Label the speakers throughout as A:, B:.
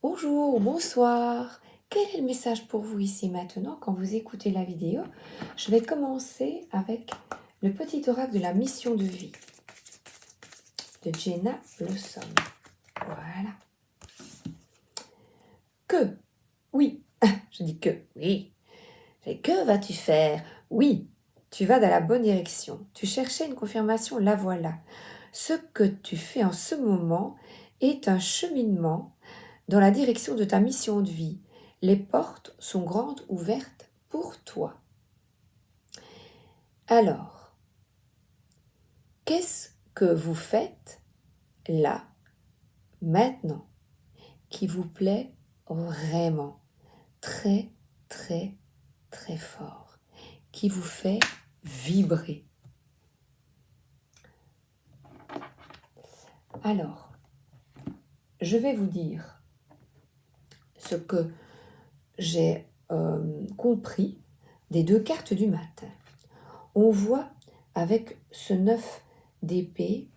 A: Bonjour, bonsoir. Quel est le message pour vous ici maintenant quand vous écoutez la vidéo? Je vais commencer avec le petit oracle de la mission de vie de Jenna Blossom. Voilà. Que? Oui. Je dis que. Oui. Que vas-tu faire? Oui. Tu vas dans la bonne direction. Tu cherchais une confirmation, la voilà. Ce que tu fais en ce moment est un cheminement dans la direction de ta mission de vie. Les portes sont grandes ouvertes pour toi. Alors, qu'est-ce que vous faites là, maintenant, qui vous plaît vraiment, très, très, très fort, qui vous fait vibrer? Alors, je vais vous dire ce que j'ai compris des deux cartes du matin. On voit avec ce 9 d'épée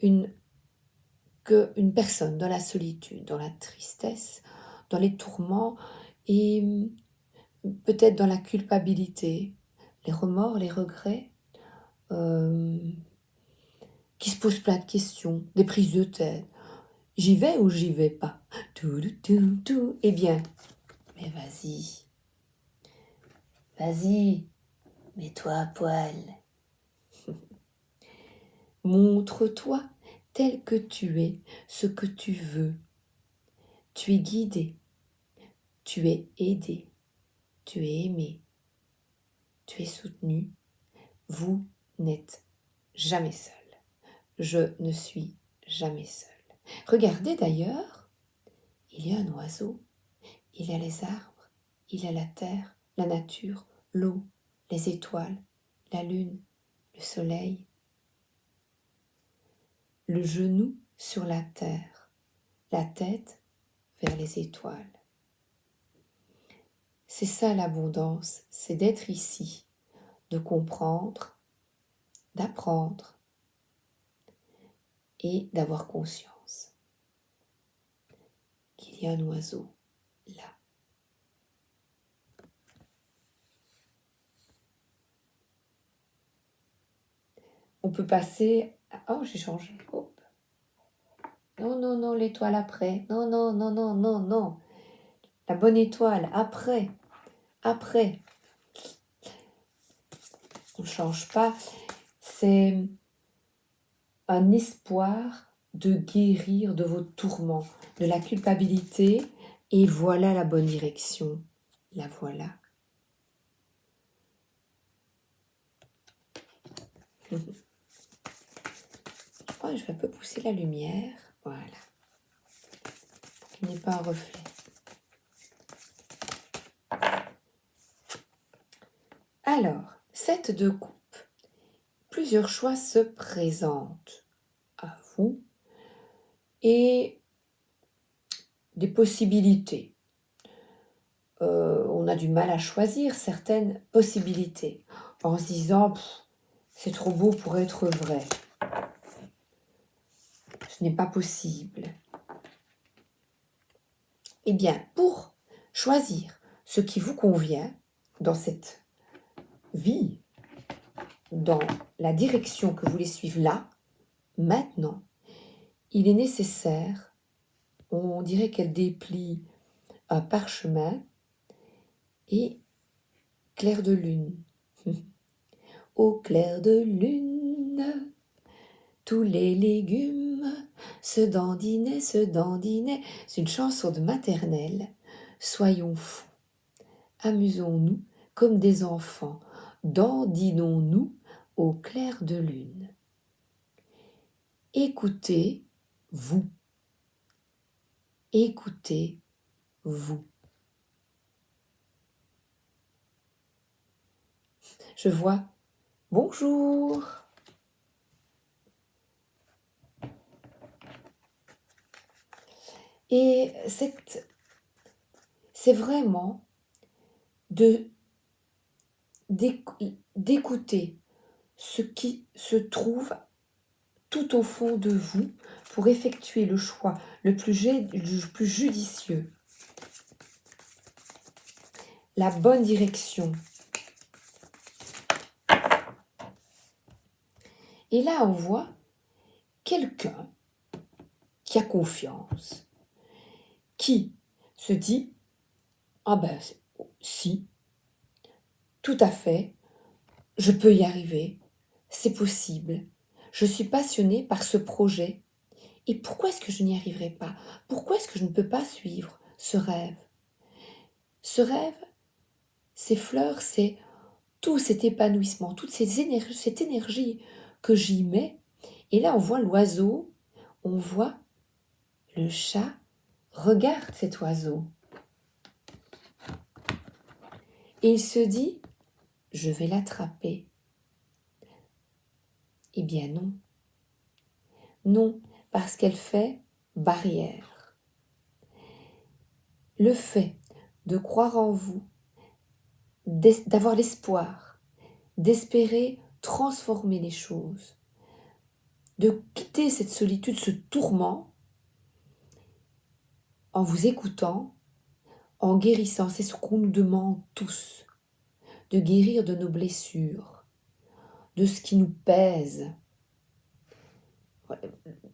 A: une personne dans la solitude, dans la tristesse, dans les tourments et peut-être dans la culpabilité, les remords, les regrets, qui se posent plein de questions, des prises de tête. J'y vais ou j'y vais pas? Tout. Eh bien, mais vas-y, mets-toi à poil. Montre-toi tel que tu es, ce que tu veux. Tu es guidé, tu es aidé, tu es aimé, tu es soutenu. Vous n'êtes jamais seul. Je ne suis jamais seul. Regardez d'ailleurs, il y a un oiseau, il y a les arbres, il y a la terre, la nature, l'eau, les étoiles, la lune, le soleil. Le genou sur la terre, la tête vers les étoiles. C'est ça l'abondance, c'est d'être ici, de comprendre, d'apprendre et d'avoir conscience qu'il y a un oiseau là. On peut passer... Oh, j'ai changé. Hop. Non, l'étoile après. Non. La bonne étoile, après. On ne change pas. C'est un espoir de guérir de vos tourments, de la culpabilité. Et voilà la bonne direction. La voilà. Je crois que je vais un peu pousser la lumière. Voilà. Pour qu'il n'y ait pas un reflet. Alors, 7 de coupe. Plusieurs choix se présentent à vous et des possibilités. On a du mal à choisir certaines possibilités en se disant c'est trop beau pour être vrai. Ce n'est pas possible. Eh bien, pour choisir ce qui vous convient dans cette vie, dans la direction que vous voulez suivre là, maintenant, il est nécessaire, on dirait qu'elle déplie un parchemin et clair de lune. Au clair de lune, tous les légumes se dandinaient. C'est une chanson de maternelle. Soyons fous, amusons-nous comme des enfants, dandinons-nous au clair de lune. Écoutez-vous. Écoutez-vous. Je vois bonjour. Et c'est vraiment d'écouter ce qui se trouve tout au fond de vous pour effectuer le choix le plus judicieux, la bonne direction. Et là, on voit quelqu'un qui a confiance, qui se dit « Ah ben, si, tout à fait, je peux y arriver, c'est possible, je suis passionné par ce projet. Et pourquoi est-ce que je n'y arriverai pas? Pourquoi est-ce que je ne peux pas suivre ce rêve? Ce rêve, ces fleurs, c'est tout cet épanouissement, cette énergie que j'y mets. Et là, on voit l'oiseau, on voit le chat. Regarde cet oiseau. Et il se dit, je vais l'attraper. Eh bien non. Non, parce qu'elle fait barrière. Le fait de croire en vous, d'avoir l'espoir, d'espérer transformer les choses, de quitter cette solitude, ce tourment, en vous écoutant, en guérissant. C'est ce qu'on nous demande tous, de guérir de nos blessures, de ce qui nous pèse.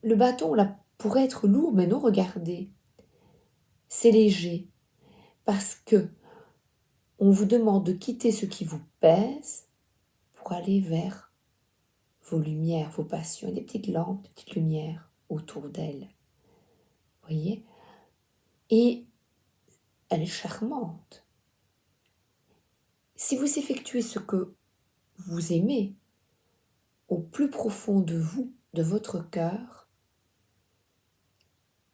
A: Le bâton, là, pourrait être lourd, mais non, regardez, c'est léger, parce que on vous demande de quitter ce qui vous pèse pour aller vers vos lumières, vos passions, des petites lampes, des petites lumières autour d'elle. Vous voyez? Et elle est charmante. Si vous effectuez ce que vous aimez au plus profond de vous, de votre cœur,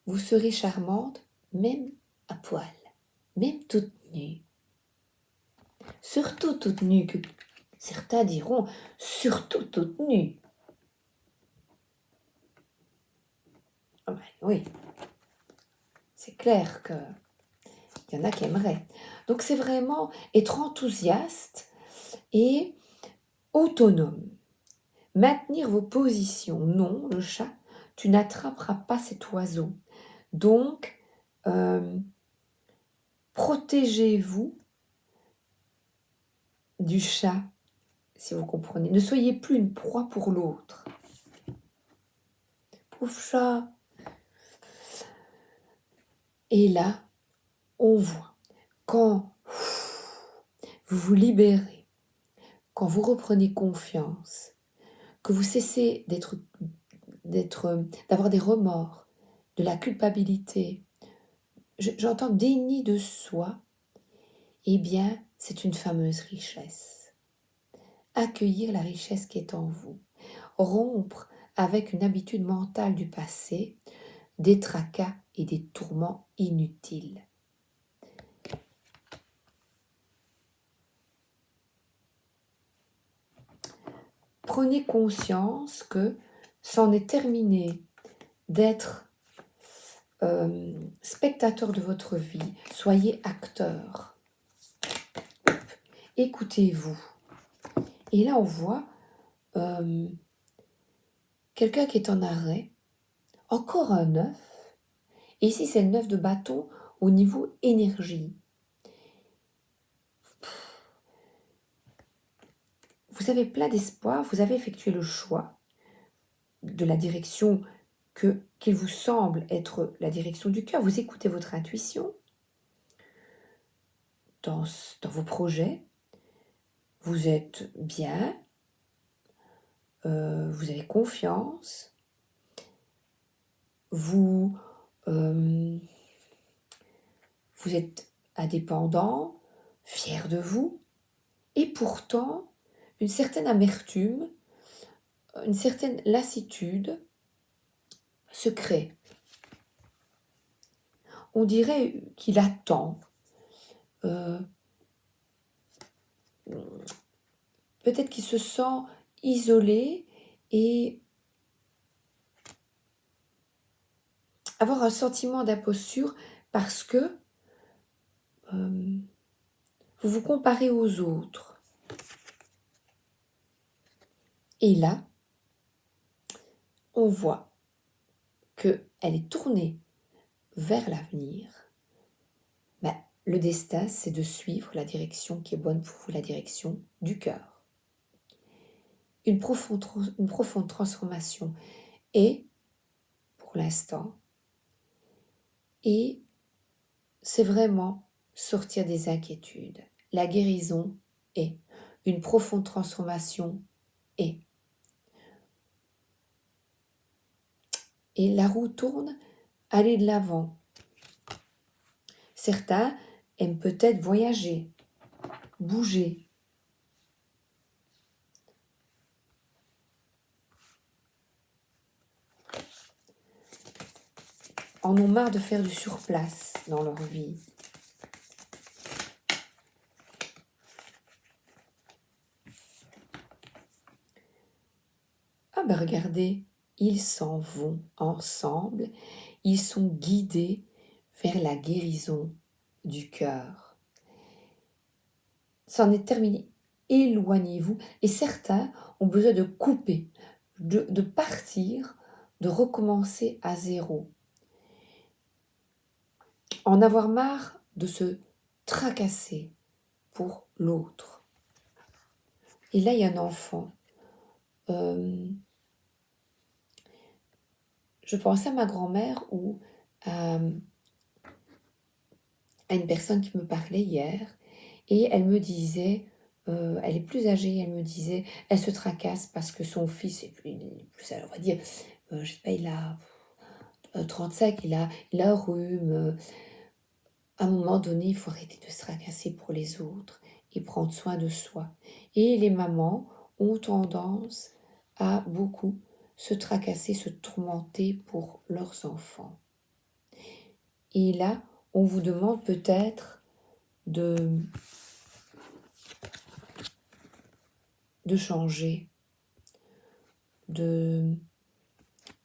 A: vous serez charmante même à poil, même toute nue. Surtout toute nue, que certains diront surtout toute nue. Ah ben oui, c'est clair qu'il y en a qui aimeraient. Donc c'est vraiment être enthousiaste et autonome. Maintenir vos positions. Non, le chat, tu n'attraperas pas cet oiseau. Donc, protégez-vous du chat, si vous comprenez. Ne soyez plus une proie pour l'autre. Pauvre chat. Et là, on voit, quand vous vous libérez, quand vous reprenez confiance, que vous cessez d'avoir des remords, de la culpabilité, j'entends déni de soi, eh bien, c'est une fameuse richesse. Accueillir la richesse qui est en vous. Rompre avec une habitude mentale du passé, des tracas et des tourments inutiles. Prenez conscience que c'en est terminé d'être spectateur de votre vie. Soyez acteur. Écoutez-vous. Et là, on voit quelqu'un qui est en arrêt. Encore un 9. Et ici, c'est le 9 de bâton au niveau énergie. Vous avez plein d'espoir, vous avez effectué le choix de la direction qu'il vous semble être la direction du cœur. Vous écoutez votre intuition dans vos projets. Vous êtes bien, vous avez confiance, vous êtes indépendant, fier de vous, et pourtant une certaine amertume, une certaine lassitude se crée. On dirait qu'il attend. Peut-être qu'il se sent isolé et avoir un sentiment d'imposture parce que vous vous comparez aux autres. Et là, on voit qu'elle est tournée vers l'avenir, ben, le destin, c'est de suivre la direction qui est bonne pour vous, la direction du cœur. Une profonde transformation est, pour l'instant, et c'est vraiment sortir des inquiétudes. La guérison est, une profonde transformation est. Et la roue tourne, aller de l'avant. Certains aiment peut-être voyager, bouger. En ont marre de faire du surplace dans leur vie. Ah ben regardez, ils s'en vont ensemble, ils sont guidés vers la guérison du cœur. C'en est terminé. Éloignez-vous. Et certains ont besoin de couper, de partir, de recommencer à zéro. En avoir marre de se tracasser pour l'autre. Et là, il y a un enfant. Je pensais à ma grand-mère ou à une personne qui me parlait hier et elle me disait, elle est plus âgée, elle me disait, elle se tracasse parce que son fils est plus on va dire, je sais pas, il a 35, il a un rhume. À un moment donné, il faut arrêter de se tracasser pour les autres et prendre soin de soi. Et les mamans ont tendance à beaucoup se tracasser, se tourmenter pour leurs enfants. Et là, on vous demande peut-être de changer, de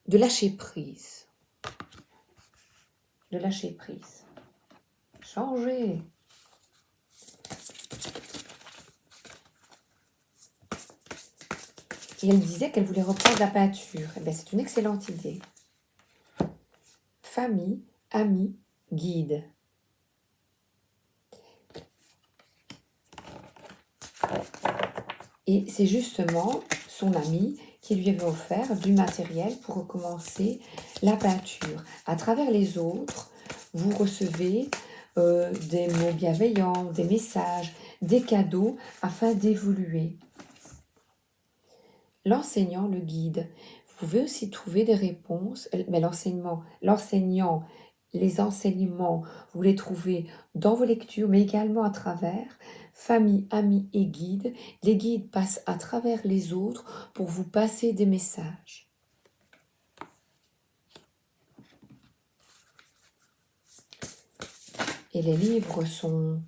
A: lâcher prise. De lâcher prise. Changer. Et elle disait qu'elle voulait reprendre la peinture. Eh bien, c'est une excellente idée. Famille, amis, guide. Et c'est justement son ami qui lui avait offert du matériel pour recommencer la peinture. À travers les autres, vous recevez des mots bienveillants, des messages, des cadeaux afin d'évoluer. L'enseignant, le guide. Vous pouvez aussi trouver des réponses, mais l'enseignant, les enseignements, vous les trouvez dans vos lectures, mais également à travers famille, amis et guides. Les guides passent à travers les autres pour vous passer des messages. Et les livres sont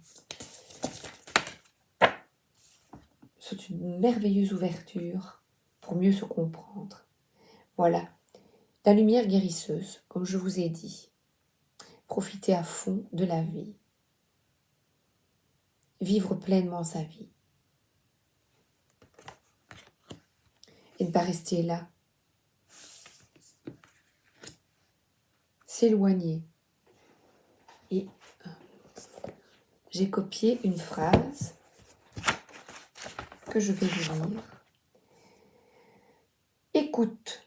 A: une merveilleuse ouverture pour mieux se comprendre. Voilà, la lumière guérisseuse, comme je vous ai dit. Profitez à fond de la vie. Vivre pleinement sa vie. Et ne pas rester là. S'éloigner. Et j'ai copié une phrase que je vais vous lire. Écoute,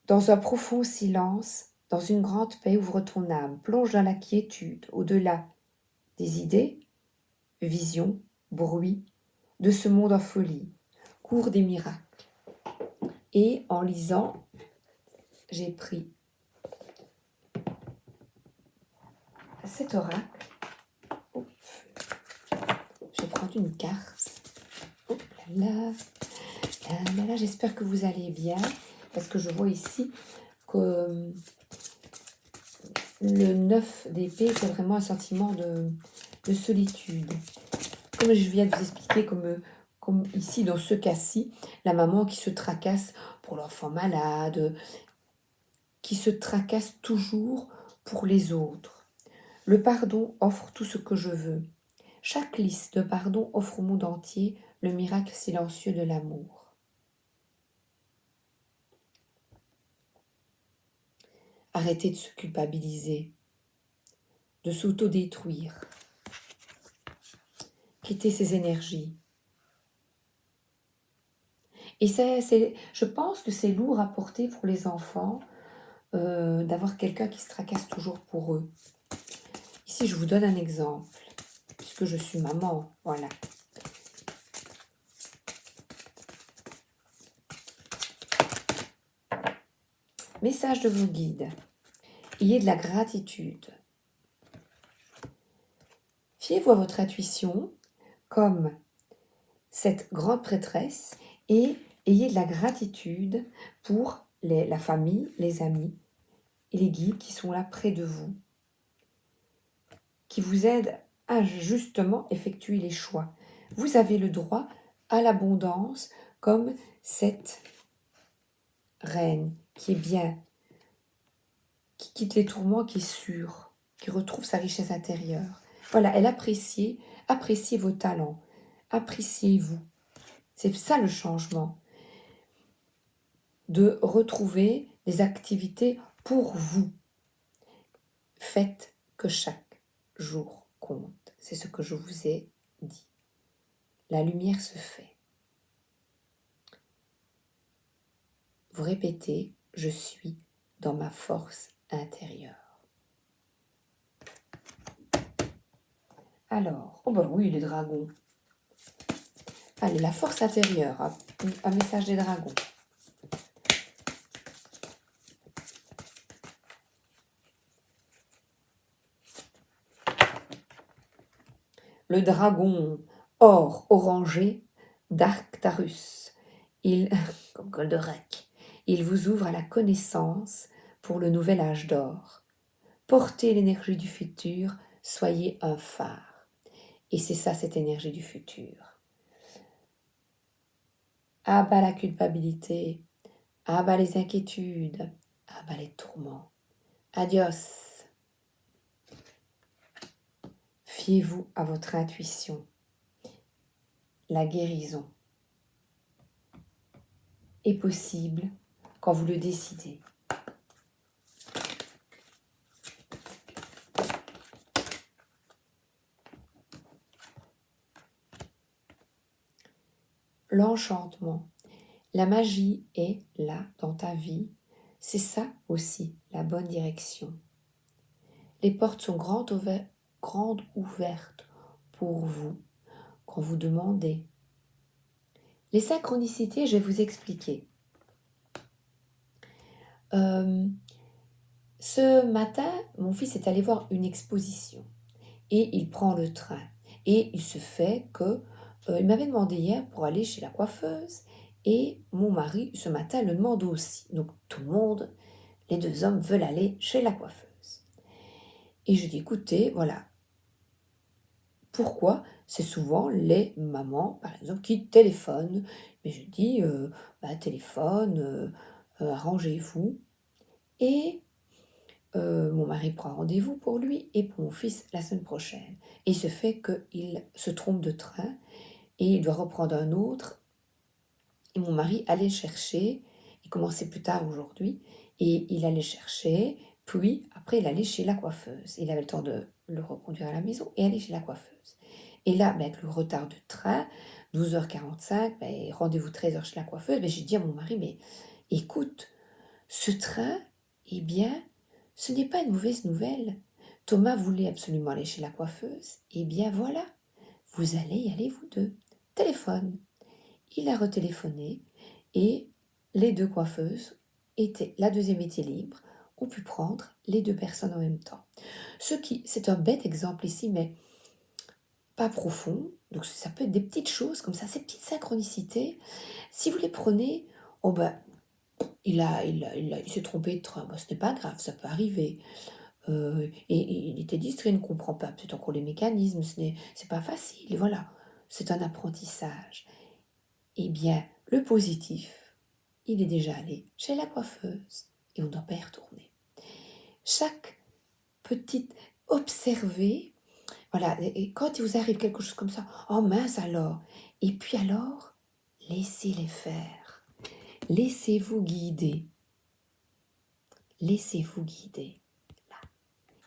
A: dans un profond silence, dans une grande paix, ouvre ton âme, plonge dans la quiétude, au-delà des idées, visions, bruits, de ce monde en folie, cours des miracles. Et en lisant, j'ai pris cet oracle. Je vais prendre une carte. Oh là là, j'espère que vous allez bien, parce que je vois ici que le 9 d'épée, c'est vraiment un sentiment de solitude. Comme je viens de vous expliquer, comme ici, dans ce cas-ci, la maman qui se tracasse pour l'enfant malade, qui se tracasse toujours pour les autres. Le pardon offre tout ce que je veux. Chaque liste de pardon offre au monde entier le miracle silencieux de l'amour. Arrêtez de se culpabiliser, de s'autodétruire. Quittez ces énergies. Et je pense que c'est lourd à porter pour les enfants d'avoir quelqu'un qui se tracasse toujours pour eux. Ici, je vous donne un exemple, puisque je suis maman, voilà. Message de vos guides. Ayez de la gratitude. Fiez-vous à votre intuition comme cette grande prêtresse et ayez de la gratitude pour la famille, les amis et les guides qui sont là près de vous, qui vous aident à justement effectuer les choix. Vous avez le droit à l'abondance comme cette reine qui est bien, qui quitte les tourments, qui est sûre, qui retrouve sa richesse intérieure. Voilà, elle apprécie vos talents, appréciez-vous. C'est ça le changement, de retrouver des activités pour vous. Faites que chaque jour compte. C'est ce que je vous ai dit. La lumière se fait. Vous répétez, je suis dans ma force intérieure. Alors, oh ben oui, les dragons. Allez, la force intérieure, un message des dragons. Le dragon or orangé d'Arctarus, comme Goldorak, il vous ouvre à la connaissance pour le nouvel âge d'or. Portez l'énergie du futur, soyez un phare. Et c'est ça, cette énergie du futur. Abat la culpabilité, abat les inquiétudes, abat les tourments. Adios. Fiez-vous à votre intuition. La guérison est possible quand vous le décidez. L'enchantement, la magie est là dans ta vie. C'est ça aussi, la bonne direction. Les portes sont grandes ouvertes pour vous quand vous demandez. Les synchronicités, je vais vous expliquer. Ce matin, mon fils est allé voir une exposition et il prend le train. Et il se fait que il m'avait demandé hier pour aller chez la coiffeuse et mon mari, ce matin, le demande aussi. Donc tout le monde, les deux hommes veulent aller chez la coiffeuse. Et je dis, écoutez, voilà. Pourquoi? C'est souvent les mamans, par exemple, qui téléphonent. Mais je dis, téléphone, arrangez-vous. Et mon mari prend rendez-vous pour lui et pour mon fils la semaine prochaine. Et il se fait qu'il se trompe de train et il doit reprendre un autre. Et mon mari allait le chercher. Il commençait plus tard aujourd'hui. Et il allait chercher. Puis après, il allait chez la coiffeuse. Il avait le temps de le reconduire à la maison et aller chez la coiffeuse. Et là, avec le retard de train, 12h45, rendez-vous 13h chez la coiffeuse, j'ai dit à mon mari, mais écoute, ce train, eh bien, ce n'est pas une mauvaise nouvelle. Thomas voulait absolument aller chez la coiffeuse. Eh bien voilà, vous allez y aller vous deux. Téléphone. Il a retéléphoné et les deux coiffeuses la deuxième était libre, ont pu prendre les deux personnes en même temps. C'est un bête exemple ici, mais pas profond. Donc ça peut être des petites choses comme ça, ces petites synchronicités. Si vous les prenez, il s'est trompé de train. Ce n'est pas grave, ça peut arriver. Et il était distrait, il ne comprend pas peut-être encore les mécanismes, c'est pas facile, et voilà, c'est un apprentissage. Eh bien, le positif, il est déjà allé chez la coiffeuse et on ne doit pas y retourner. Chaque petite observée, voilà, et quand il vous arrive quelque chose comme ça, oh mince alors, et puis alors, laissez-les faire, laissez-vous guider. Laissez-vous guider.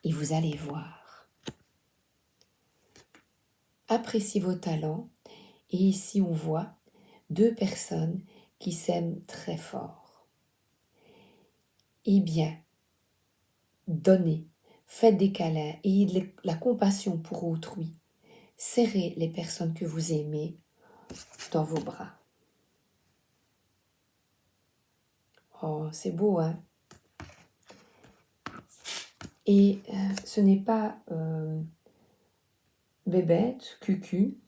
A: Et vous allez voir. Appréciez vos talents. Et ici, on voit 2 personnes qui s'aiment très fort. Eh bien, donnez, faites des câlins, ayez la compassion pour autrui. Serrez les personnes que vous aimez dans vos bras. Oh, c'est beau, hein? Et ce n'est pas bébête, cucu.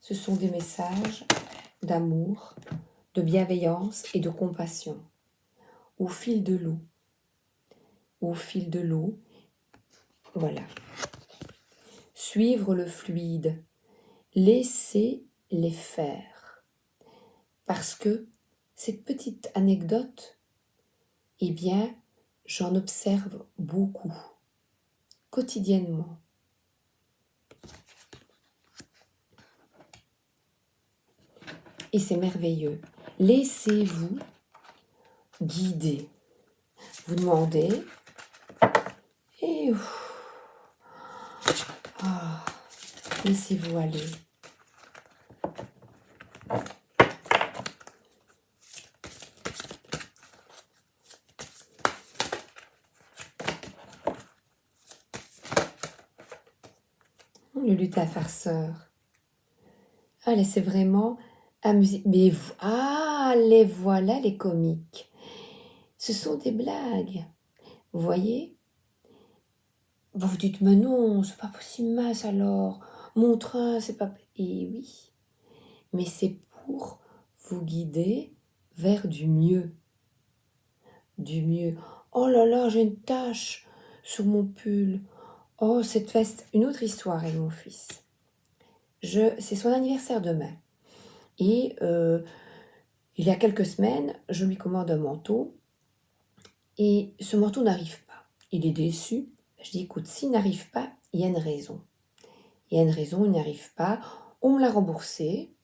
A: Ce sont des messages d'amour, de bienveillance et de compassion. Au fil de l'eau. Au fil de l'eau. Voilà. Suivre le fluide. Laissez-les faire. Parce que cette petite anecdote, eh bien, j'en observe beaucoup, quotidiennement. Et c'est merveilleux. Laissez-vous guider. Vous demandez et laissez-vous aller. Le lutin farceur. Allez, c'est vraiment amusé. Mais les voilà les comiques. Ce sont des blagues. Vous voyez? Vous dites, mais non, c'est pas possible, mince alors. Mon train, c'est pas... Et oui, mais c'est pour vous guider vers du mieux. Du mieux. Oh là là, j'ai une tache sur mon pull. Oh, cette veste. Une autre histoire avec mon fils. C'est son anniversaire demain. Et il y a quelques semaines, je lui commande un manteau. Et ce manteau n'arrive pas. Il est déçu. Je dis, écoute, s'il n'arrive pas, il y a une raison. Il y a une raison, il n'arrive pas. On me l'a remboursé.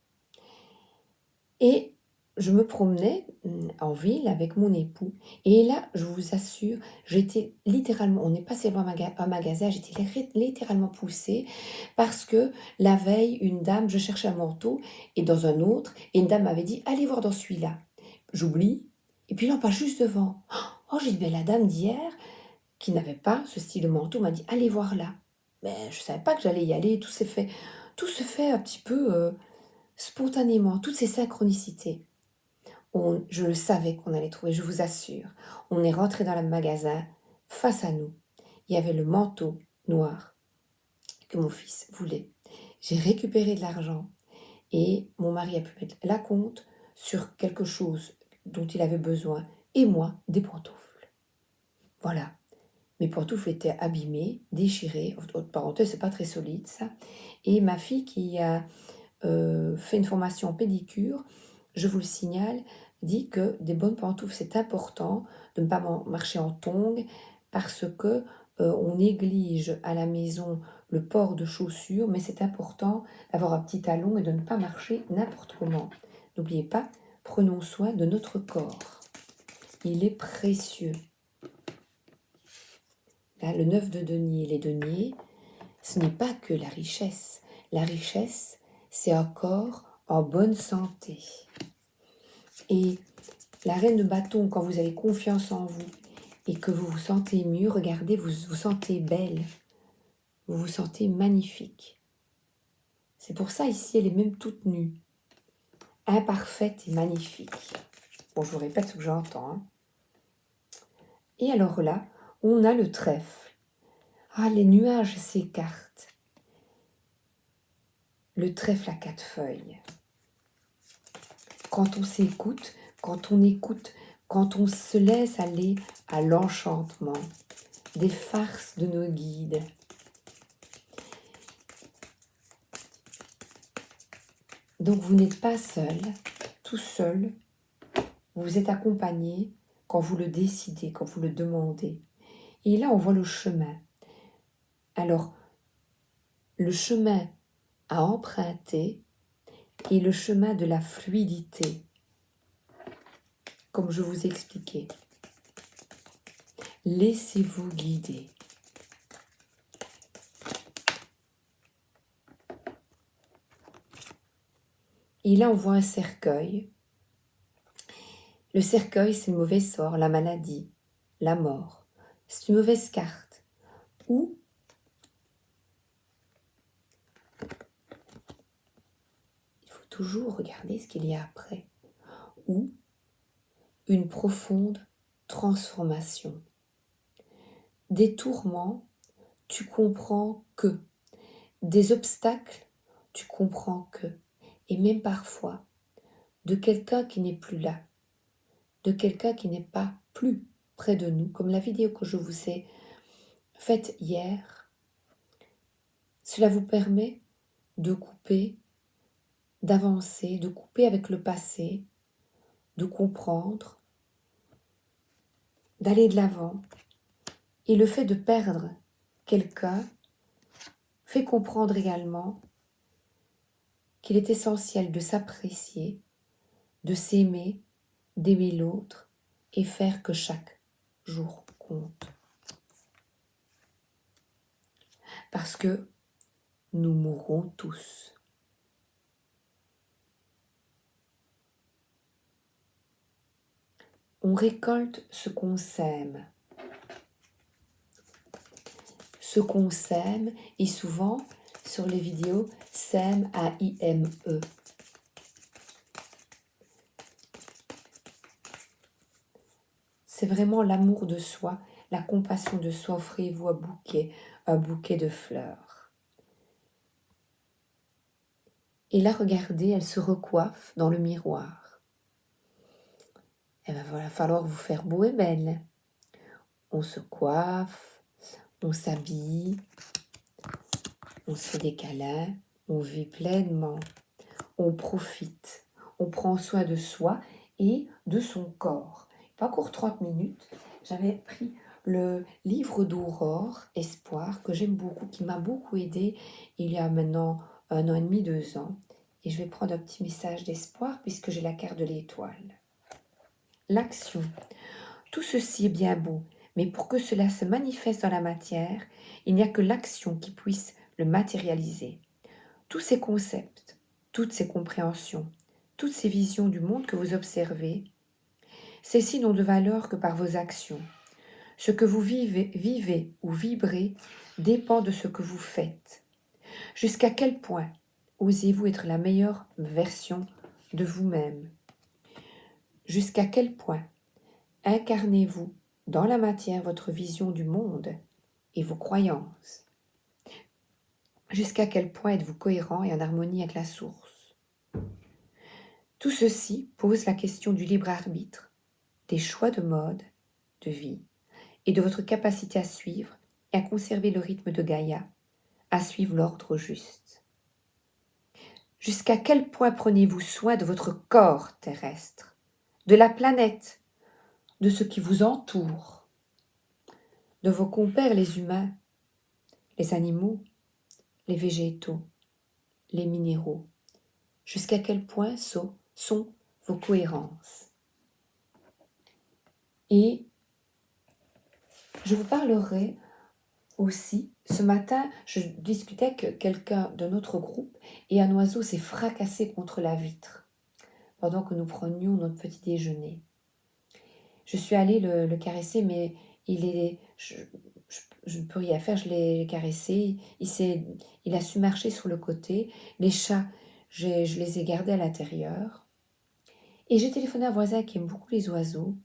A: Et je me promenais en ville avec mon époux. Et là, je vous assure, j'étais littéralement, on est passé devant un magasin, j'étais littéralement poussée parce que la veille, une dame, je cherchais un manteau et dans un autre, et une dame m'avait dit, allez voir dans celui-là. J'oublie. Et puis là, on passe juste devant. Oh, j'ai dit, ben, la dame d'hier, qui n'avait pas ce style de manteau, m'a dit, allez voir là. Mais je ne savais pas que j'allais y aller. Tout se fait un petit peu spontanément, toutes ces synchronicités. Je le savais qu'on allait trouver, je vous assure. On est rentré dans le magasin, face à nous. Il y avait le manteau noir que mon fils voulait. J'ai récupéré de l'argent et mon mari a pu mettre la compte sur quelque chose dont il avait besoin et moi, des pantoufles. Voilà. Mes pantoufles étaient abîmées, déchirées. Entre parenthèses, c'est pas très solide ça. Et ma fille qui a fait une formation en pédicure, je vous le signale, dit que des bonnes pantoufles, c'est important de ne pas marcher en tongs parce que on néglige à la maison le port de chaussures, mais c'est important d'avoir un petit talon et de ne pas marcher n'importe comment. N'oubliez pas, prenons soin de notre corps. Il est précieux. Là, le 9 de denier, les deniers, ce n'est pas que la richesse. La richesse, c'est un corps en bonne santé. Et la reine de bâton, quand vous avez confiance en vous et que vous vous sentez mieux, regardez, vous vous sentez belle, vous vous sentez magnifique. C'est pour ça ici, elle est même toute nue, imparfaite et magnifique. Bon, je vous répète ce que j'entends. Hein. Et alors là, on a le trèfle. Ah, les nuages s'écartent. Le trèfle à 4 feuilles. Quand on s'écoute, quand on se laisse aller à l'enchantement des farces de nos guides. Donc vous n'êtes pas seul, tout seul, vous êtes accompagné quand vous le décidez, quand vous le demandez. Et là, on voit le chemin. Alors, le chemin à emprunter est le chemin de la fluidité, comme je vous ai expliqué. Laissez-vous guider. Et là, on voit un cercueil. Le cercueil, c'est le mauvais sort, la maladie, la mort. C'est une mauvaise carte. Ou il faut toujours regarder ce qu'il y a après. Ou une profonde transformation. Des tourments, tu comprends que. Des obstacles, tu comprends que. Et même parfois, de quelqu'un qui n'est plus là, de quelqu'un qui n'est pas plus près de nous, comme la vidéo que je vous ai faite hier, cela vous permet de couper, d'avancer, de couper avec le passé, de comprendre, d'aller de l'avant. Et le fait de perdre quelqu'un fait comprendre également qu'il est essentiel de s'apprécier, de s'aimer, d'aimer l'autre et faire que chaque jour compte. Parce que nous mourrons tous. On récolte ce qu'on sème. Ce qu'on sème, et souvent sur les vidéos, sème A-I-M-E. C'est vraiment l'amour de soi, la compassion de soi. Offrez-vous un bouquet de fleurs. Et là, regardez, elle se recoiffe dans le miroir. Il va falloir vous faire beau et belle. On se coiffe, on s'habille, on se fait des câlins, on vit pleinement, on profite, on prend soin de soi et de son corps. Pas encore 30 minutes, j'avais pris le livre d'Aurore, Espoir, que j'aime beaucoup, qui m'a beaucoup aidé il y a maintenant 1 an et demi, 2 ans. Et je vais prendre un petit message d'espoir puisque j'ai la carte de l'étoile. L'action. Tout ceci est bien beau, mais pour que cela se manifeste dans la matière, il n'y a que l'action qui puisse le matérialiser. Tous ces concepts, toutes ces compréhensions, toutes ces visions du monde que vous observez, celles-ci n'ont de valeur que par vos actions. Ce que vous vivez ou vibrez dépend de ce que vous faites. Jusqu'à quel point osez-vous être la meilleure version de vous-même? Jusqu'à quel point incarnez-vous dans la matière votre vision du monde et vos croyances? Jusqu'à quel point êtes-vous cohérent et en harmonie avec la source? Tout ceci pose la question du libre arbitre, des choix de mode, de vie, et de votre capacité à suivre et à conserver le rythme de Gaïa, à suivre l'ordre juste. Jusqu'à quel point prenez-vous soin de votre corps terrestre, de la planète, de ce qui vous entoure, de vos compères les humains, les animaux, les végétaux, les minéraux? Jusqu'à quel point sont vos cohérences? Et je vous parlerai aussi, ce matin, je discutais avec quelqu'un de notre groupe et un oiseau s'est fracassé contre la vitre pendant que nous prenions notre petit déjeuner. Je suis allée le caresser, mais je ne peux rien faire, je l'ai caressé, il a su marcher sur le côté. Les chats, je les ai gardés à l'intérieur. Et j'ai téléphoné à un voisin qui aime beaucoup les oiseaux,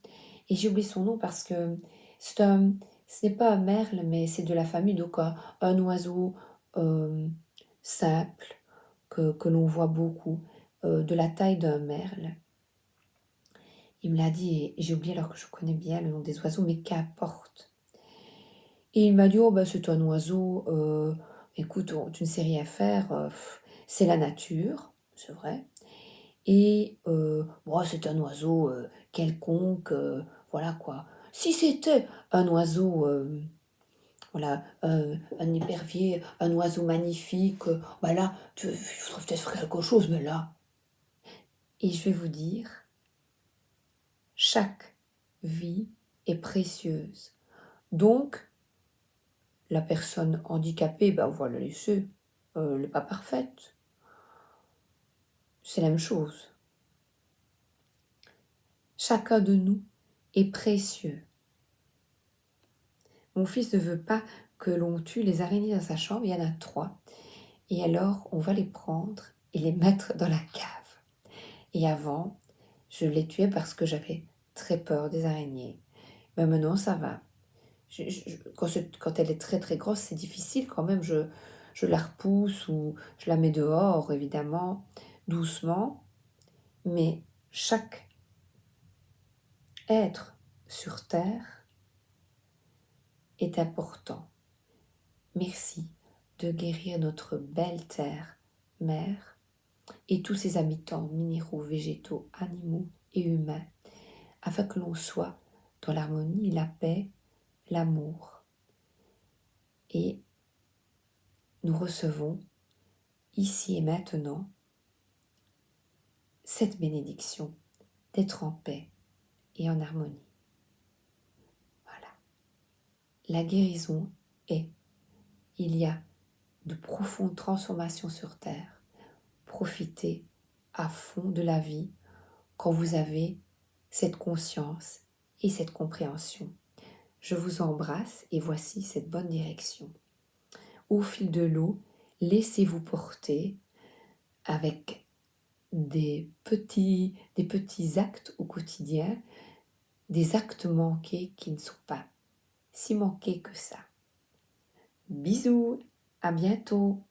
A: et j'ai oublié son nom parce que ce n'est pas un merle, mais c'est de la famille, donc un oiseau simple que l'on voit beaucoup, de la taille d'un merle. Il me l'a dit, et j'ai oublié alors que je connais bien le nom des oiseaux, mais qu'importe. Et il m'a dit, oh ben c'est un oiseau, écoute, tu ne sais rien faire, c'est la nature, c'est vrai. Et bon, c'est un oiseau quelconque, voilà quoi. Si c'était un oiseau, voilà, un épervier, un oiseau magnifique, bah là, il faudrait peut-être faire quelque chose, mais là. Et je vais vous dire, chaque vie est précieuse. Donc, la personne handicapée, ben, on va la laisser. Elle n'est pas parfaite. C'est la même chose. Chacun de nous est précieux. Mon fils ne veut pas que l'on tue les araignées dans sa chambre, il y en a 3. Et alors, on va les prendre et les mettre dans la cave. Et avant, je les tuais parce que j'avais très peur des araignées. Mais maintenant, ça va. Quand elle est très très grosse, c'est difficile quand même. Je la repousse ou je la mets dehors, évidemment, doucement. Mais chaque être sur Terre est important. Merci de guérir notre belle Terre, mère, et tous ses habitants minéraux, végétaux, animaux et humains, afin que l'on soit dans l'harmonie, la paix, l'amour. Et nous recevons ici et maintenant cette bénédiction d'être en paix et en harmonie. Voilà. La guérison est. Il y a de profondes transformations sur Terre. Profitez à fond de la vie quand vous avez cette conscience et cette compréhension. Je vous embrasse et voici cette bonne direction. Au fil de l'eau, laissez-vous porter avec des petits actes au quotidien, des actes manqués qui ne sont pas si manqués que ça. Bisous, à bientôt.